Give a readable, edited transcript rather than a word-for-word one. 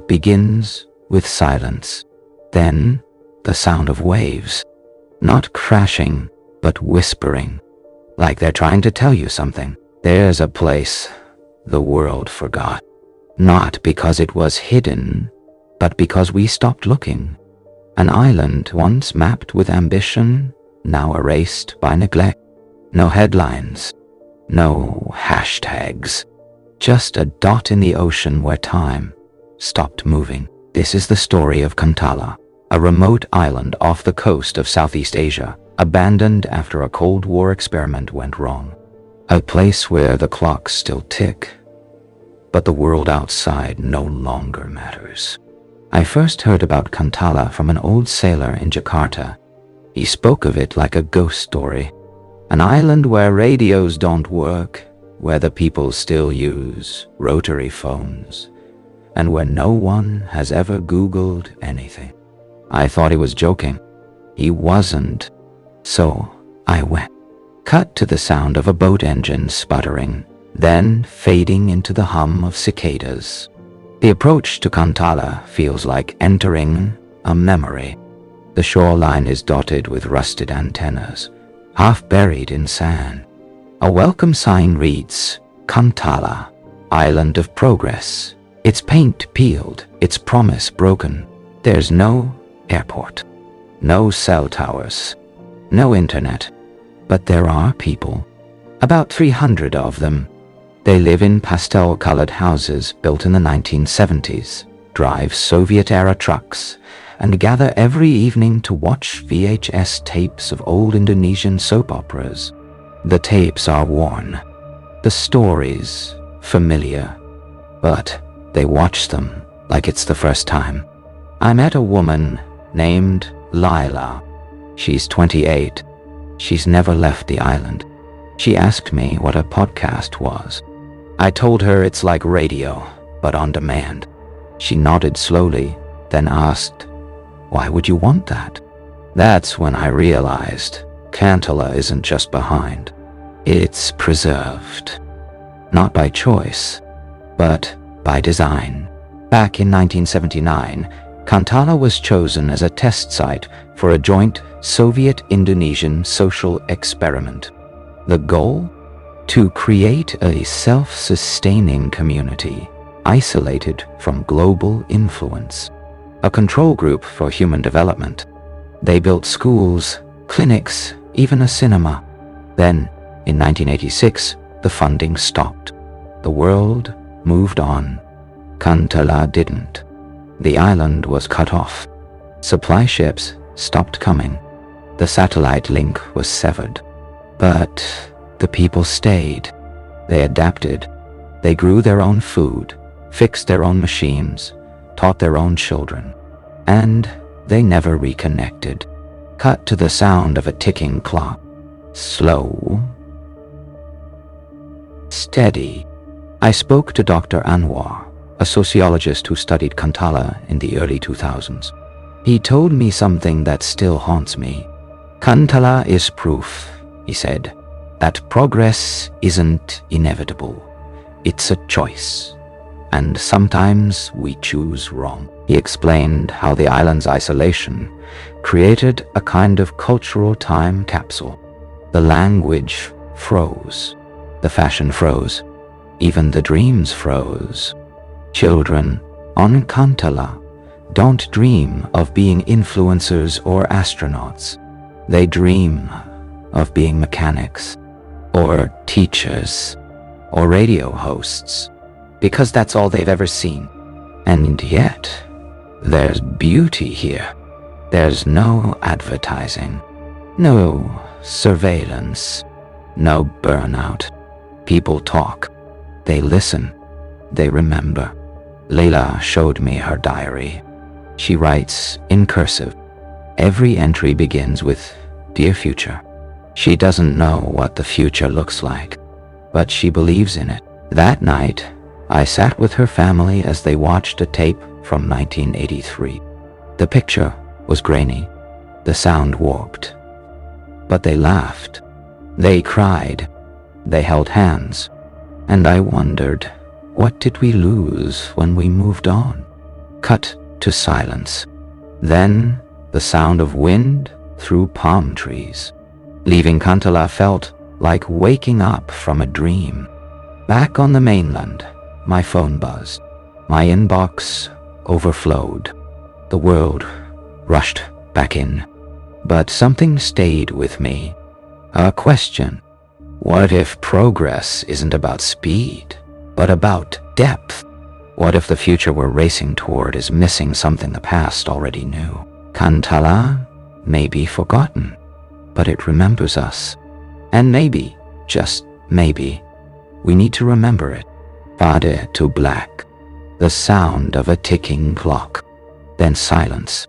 begins with silence, then the sound of waves, not crashing, but whispering, like they're trying to tell you something. There's a place the world forgot, not because it was hidden, but because we stopped looking. An island once mapped with ambition, now erased by neglect. No headlines, no hashtags, just a dot in the ocean where time stopped moving. This is the story of Kuntala, a remote island off the coast of Southeast Asia, abandoned after a Cold War experiment went wrong. A place where the clocks still tick, but the world outside no longer matters. I first heard about Kuntala from an old sailor in Jakarta. He spoke of it like a ghost story. An island where radios don't work, where the people still use rotary phones, and where no one has ever Googled anything. I thought he was joking. He wasn't. So I went. Cut to the sound of a boat engine sputtering, then fading into the hum of cicadas. The approach to Kuntala feels like entering a memory. The shoreline is dotted with rusted antennas, half buried in sand. A welcome sign reads, Kuntala, Island of Progress. Its paint peeled, its promise broken. There's no airport, no cell towers, no internet. But there are people, about 300 of them. They live in pastel-colored houses built in the 1970s, drive Soviet-era trucks, and gather every evening to watch VHS tapes of old Indonesian soap operas. The tapes are worn, the stories familiar, but they watch them like it's the first time. I met a woman named Lila. She's 28. She's never left the island. She asked me what a podcast was. I told her it's like radio, but on demand. She nodded slowly, then asked, "Why would you want that?" That's when I realized Kuntala isn't just behind. It's preserved. Not by choice, but by design. Back in 1979, Kuntala was chosen as a test site for a joint Soviet-Indonesian social experiment. The goal? To create a self-sustaining community, isolated from global influence. A control group for human development. They built schools, clinics, even a cinema. Then, in 1986, the funding stopped. The world moved on. Kuntala didn't. The island was cut off. Supply ships stopped coming. The satellite link was severed. But the people stayed. They adapted. They grew their own food, fixed their own machines, taught their own children. And they never reconnected. Cut to the sound of a ticking clock. Slow. Steady. I spoke to Dr. Anwar, a sociologist who studied Kuntala in the early 2000s. He told me something that still haunts me. Kuntala is proof, he said, that progress isn't inevitable. It's a choice. And sometimes we choose wrong. He explained how the island's isolation created a kind of cultural time capsule. The language froze. The fashion froze. Even the dreams froze. Children on Kuntala don't dream of being influencers or astronauts. They dream of being mechanics, or teachers, or radio hosts, because that's all they've ever seen. And yet, there's beauty here. There's no advertising, no surveillance, no burnout. People talk, they listen, they remember. Leila showed me her diary. She writes in cursive. Every entry begins with, "Dear Future." She doesn't know what the future looks like, but she believes in it. That night, I sat with her family as they watched a tape from 1983. The picture was grainy, the sound warped. But they laughed, they cried, they held hands, and I wondered, what did we lose when we moved on? cut to silence. Then the sound of wind through palm trees. Leaving Kantala felt like waking up from a dream. Back on the mainland, my phone buzzed. My inbox overflowed. The world rushed back in. But something stayed with me. A question. What if progress isn't about speed, but about depth? What if the future we're racing toward is missing something the past already knew? Kantala may be forgotten, but it remembers us. And maybe, just maybe, we need to remember it. Fade to black. The sound of a ticking clock. Then silence.